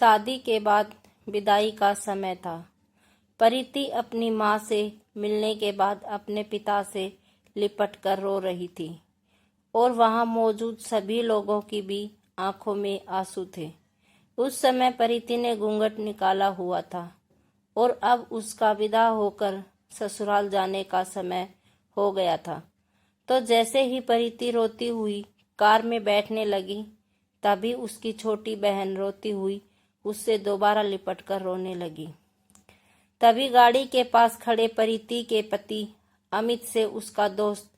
शादी के बाद विदाई का समय था। प्रीति अपनी माँ से मिलने के बाद अपने पिता से लिपट कर रो रही थी और वहां मौजूद सभी लोगों की भी आंखों में आंसू थे। उस समय प्रीति ने घूंघट निकाला हुआ था और अब उसका विदा होकर ससुराल जाने का समय हो गया था। तो जैसे ही प्रीति रोती हुई कार में बैठने लगी, तभी उसकी छोटी बहन रोती हुई उससे दोबारा लिपट कर रोने लगी। तभी गाड़ी के पास खड़े प्रीति के पति अमित से उसका दोस्त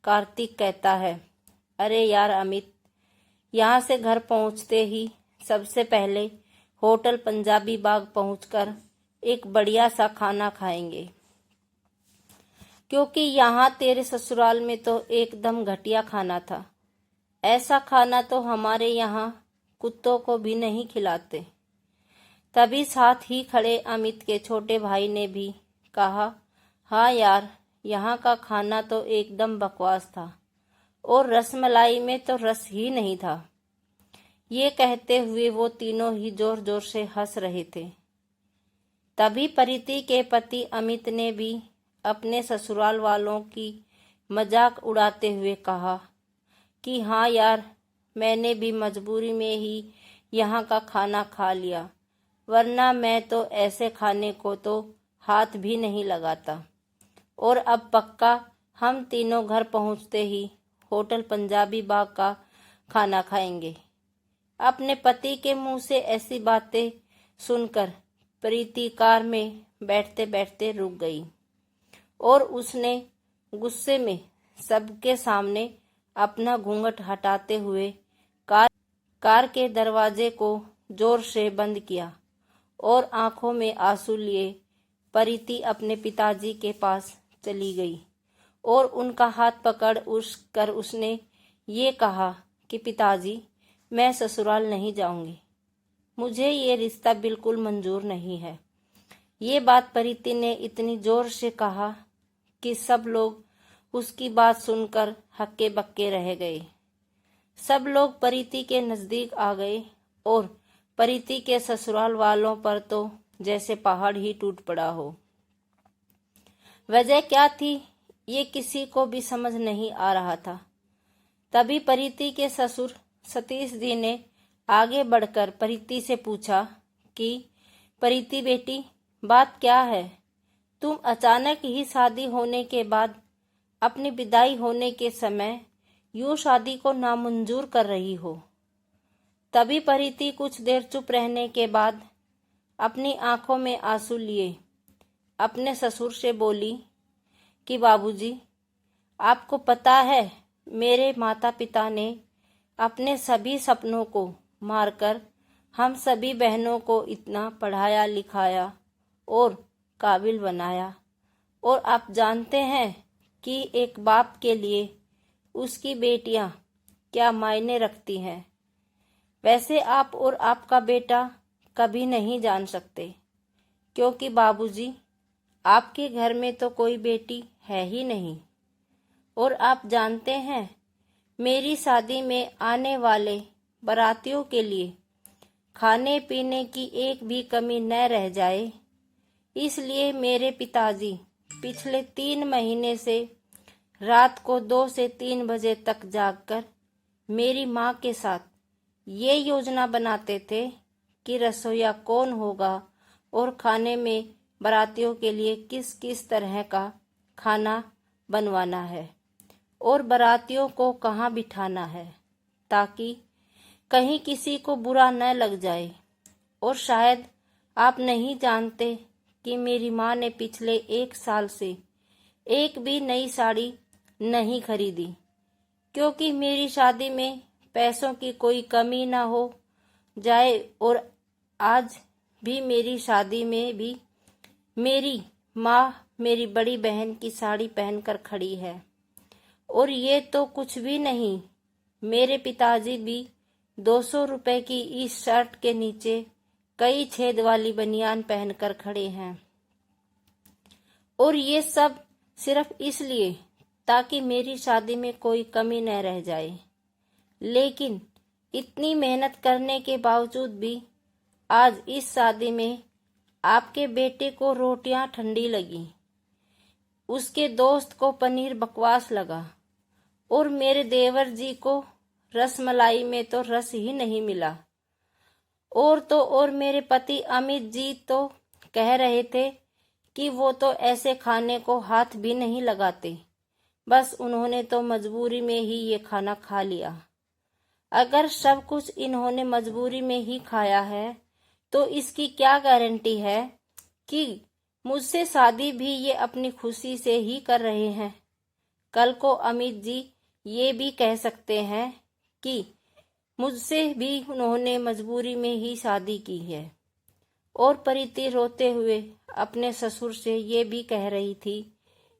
कार्तिक कहता है, अरे यार अमित, यहाँ से घर पहुँचते ही सबसे पहले होटल पंजाबी बाग पहुँचकर एक बढ़िया सा खाना खाएंगे, क्योंकि यहाँ तेरे ससुराल में तो एकदम घटिया खाना था। ऐसा खाना तो हमारे यहाँ कुत्तों को भी नहीं खिलाते। तभी साथ ही खड़े अमित के छोटे भाई ने भी कहा, हाँ यार, यहाँ का खाना तो एकदम बकवास था और रसमलाई में तो रस ही नहीं था। ये कहते हुए वो तीनों ही जोर जोर से हंस रहे थे। तभी प्रीति के पति अमित ने भी अपने ससुराल वालों की मजाक उड़ाते हुए कहा कि हाँ यार, मैंने भी मजबूरी में ही यहाँ का खाना खा लिया, वरना मैं तो ऐसे खाने को तो हाथ भी नहीं लगाता। और अब पक्का हम तीनों घर पहुँचते ही होटल पंजाबी बाग का खाना खाएंगे। अपने पति के मुंह से ऐसी बातें सुनकर प्रीति कार में बैठते बैठते रुक गई और उसने गुस्से में सबके सामने अपना घूंघट हटाते हुए कार के दरवाजे को जोर से बंद किया और आंखों में आंसू लिए प्रीति अपने पिताजी के पास चली गई और उनका हाथ पकड़ उसने ये कहा कि पिताजी, मैं ससुराल नहीं जाऊंगी, मुझे ये रिश्ता बिल्कुल मंजूर नहीं है। ये बात प्रीति ने इतनी जोर से कहा कि सब लोग उसकी बात सुनकर हक्के बक्के रह गए। सब लोग प्रीति के नजदीक आ गए और प्रीति के ससुराल वालों पर तो जैसे पहाड़ ही टूट पड़ा हो। वजह क्या थी, ये किसी को भी समझ नहीं आ रहा था। तभी प्रीति के ससुर सतीश जी ने आगे बढ़कर प्रीति से पूछा कि प्रीति बेटी, बात क्या है? तुम अचानक ही शादी होने के बाद अपनी विदाई होने के समय यूं शादी को नामंजूर कर रही हो। तभी प्रीति कुछ देर चुप रहने के बाद अपनी आंखों में आंसू लिए अपने ससुर से बोली कि बाबूजी, आपको पता है, मेरे माता पिता ने अपने सभी सपनों को मारकर हम सभी बहनों को इतना पढ़ाया लिखाया और काबिल बनाया, और आप जानते हैं कि एक बाप के लिए उसकी बेटियां क्या मायने रखती हैं। वैसे आप और आपका बेटा कभी नहीं जान सकते, क्योंकि बाबूजी, आपके घर में तो कोई बेटी है ही नहीं। और आप जानते हैं, मेरी शादी में आने वाले बारातियों के लिए खाने पीने की एक भी कमी न रह जाए, इसलिए मेरे पिताजी पिछले 3 महीने से रात को 2 से 3 बजे तक जागकर मेरी माँ के साथ ये योजना बनाते थे कि रसोइया कौन होगा और खाने में बारातियों के लिए किस किस तरह का खाना बनवाना है और बारातियों को कहाँ बिठाना है, ताकि कहीं किसी को बुरा न लग जाए। और शायद आप नहीं जानते कि मेरी माँ ने पिछले 1 साल से एक भी नई साड़ी नहीं खरीदी, क्योंकि मेरी शादी में पैसों की कोई कमी ना हो जाए। और आज भी मेरी शादी में भी मेरी माँ मेरी बड़ी बहन की साड़ी पहनकर खड़ी है। और ये तो कुछ भी नहीं, मेरे पिताजी भी 200 रुपए की इस शर्ट के नीचे कई छेद वाली बनियान पहनकर खड़े हैं। और ये सब सिर्फ इसलिए ताकि मेरी शादी में कोई कमी न रह जाए। लेकिन इतनी मेहनत करने के बावजूद भी आज इस शादी में आपके बेटे को रोटियां ठंडी लगी, उसके दोस्त को पनीर बकवास लगा और मेरे देवर जी को रसमलाई में तो रस ही नहीं मिला। और तो और मेरे पति अमित जी तो कह रहे थे कि वो तो ऐसे खाने को हाथ भी नहीं लगाते, बस उन्होंने तो मजबूरी में ही ये खाना खा लिया। अगर सब कुछ इन्होंने मजबूरी में ही खाया है तो इसकी क्या गारंटी है कि मुझसे शादी भी ये अपनी खुशी से ही कर रहे हैं। कल को अमित जी ये भी कह सकते हैं कि मुझसे भी उन्होंने मजबूरी में ही शादी की है। और प्रीति रोते हुए अपने ससुर से ये भी कह रही थी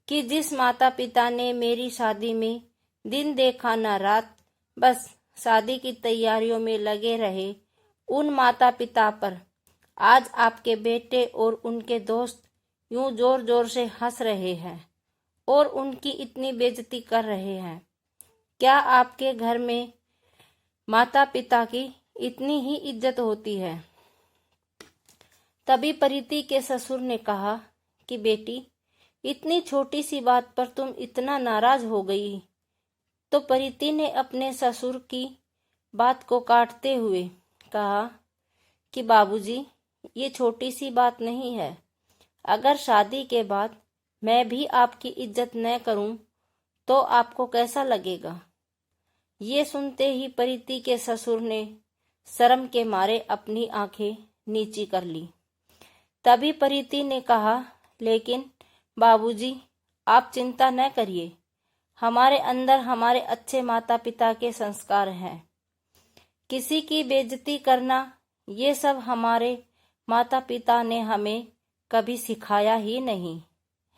कि जिस माता पिता ने मेरी शादी में दिन देखा न रात, बस शादी की तैयारियों में लगे रहे, उन माता पिता पर आज आपके बेटे और उनके दोस्त यूं जोर जोर से हंस रहे हैं और उनकी इतनी बेइज्जती कर रहे हैं। क्या आपके घर में माता पिता की इतनी ही इज्जत होती है? तभी प्रीति के ससुर ने कहा कि बेटी, इतनी छोटी सी बात पर तुम इतना नाराज हो गई। तो प्रीति ने अपने ससुर की बात को काटते हुए कहा कि बाबूजी, ये छोटी सी बात नहीं है। अगर शादी के बाद मैं भी आपकी इज्जत न करूं तो आपको कैसा लगेगा? ये सुनते ही प्रीति के ससुर ने शर्म के मारे अपनी आंखें नीची कर ली। तभी प्रीति ने कहा, लेकिन बाबूजी, आप चिंता न करिए, हमारे अंदर हमारे अच्छे माता पिता के संस्कार हैं। किसी की बेइज्जती करना ये सब हमारे माता पिता ने हमें कभी सिखाया ही नहीं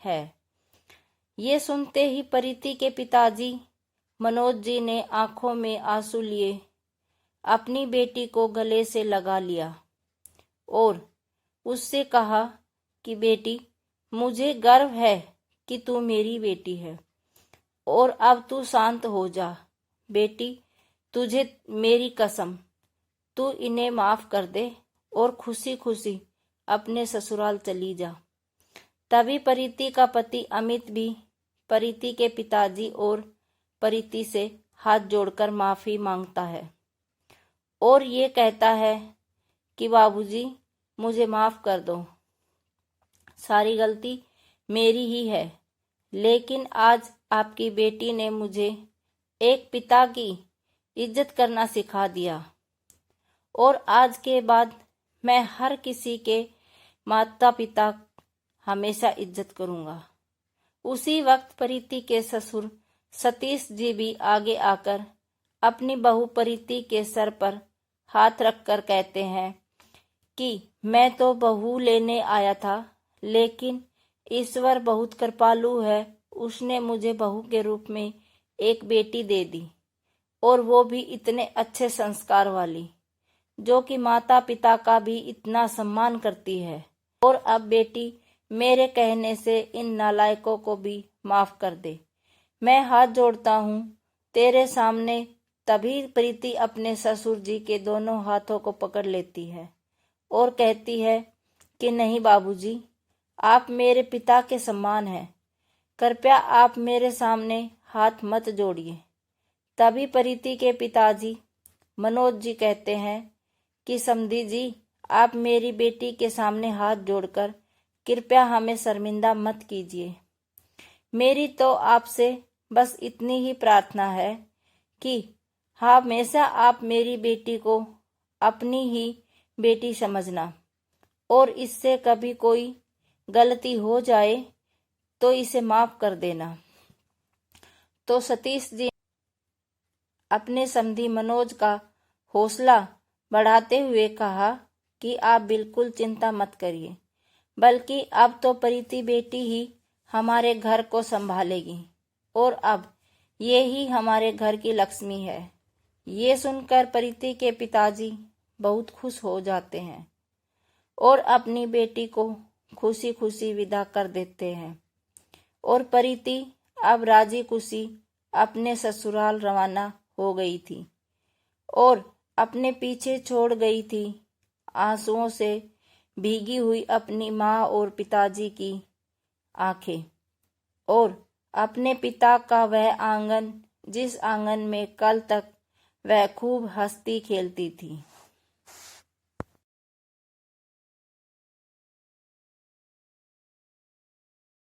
है। ये सुनते ही प्रीति के पिताजी मनोज जी ने आंखों में आंसू लिए अपनी बेटी को गले से लगा लिया और उससे कहा कि बेटी, मुझे गर्व है कि तू मेरी बेटी है और अब तू शांत हो जा। बेटी, तुझे मेरी कसम, तू इन्हें माफ कर दे और खुशी खुशी अपने ससुराल चली जा। तभी प्रीति का पति अमित भी प्रीति के पिताजी और प्रीति से हाथ जोड़कर माफी मांगता है और ये कहता है कि बाबूजी, मुझे माफ कर दो, सारी गलती मेरी ही है। लेकिन आज आपकी बेटी ने मुझे एक पिता की इज्जत करना सिखा दिया और आज के बाद मैं हर किसी के माता पिता हमेशा इज्जत करूंगा। उसी वक्त प्रीति के ससुर सतीश जी भी आगे आकर अपनी बहू प्रीति के सर पर हाथ रखकर कहते हैं कि मैं तो बहू लेने आया था, लेकिन ईश्वर बहुत कृपालु है, उसने मुझे बहू के रूप में एक बेटी दे दी और वो भी इतने अच्छे संस्कार वाली, जो कि माता पिता का भी इतना सम्मान करती है। और अब बेटी, मेरे कहने से इन नालायकों को भी माफ कर दे, मैं हाथ जोड़ता हूँ तेरे सामने। तभी प्रीति अपने ससुर जी के दोनों हाथों को पकड़ लेती है और कहती है कि नहीं बाबूजी, आप मेरे पिता के समान हैं, कृपया आप मेरे सामने हाथ मत जोड़िए। तभी प्रीति के पिताजी मनोज जी कहते हैं कि समधी जी, आप मेरी बेटी के सामने हाथ जोड़कर कृपया हमें शर्मिंदा मत कीजिए। मेरी तो आपसे बस इतनी ही प्रार्थना है कि हमेशा आप मेरी बेटी को अपनी ही बेटी समझना और इससे कभी कोई गलती हो जाए तो इसे माफ कर देना। तो सतीश जी अपने समधी मनोज का हौसला बढ़ाते हुए कहा कि आप बिल्कुल चिंता मत करिए, बल्कि अब तो प्रीति बेटी ही हमारे घर को संभालेगी और अब ये ही हमारे घर की लक्ष्मी है। ये सुनकर प्रीति के पिताजी बहुत खुश हो जाते हैं और अपनी बेटी को खुशी खुशी विदा कर देते हैं और प्रीति अब राजी खुशी अपने ससुराल रवाना हो गई थी और अपने पीछे छोड़ गई थी आंसुओं से भीगी हुई अपनी माँ और पिताजी की आंखें, और अपने पिता का वह आंगन जिस आंगन में कल तक वह खूब हंसती खेलती थी।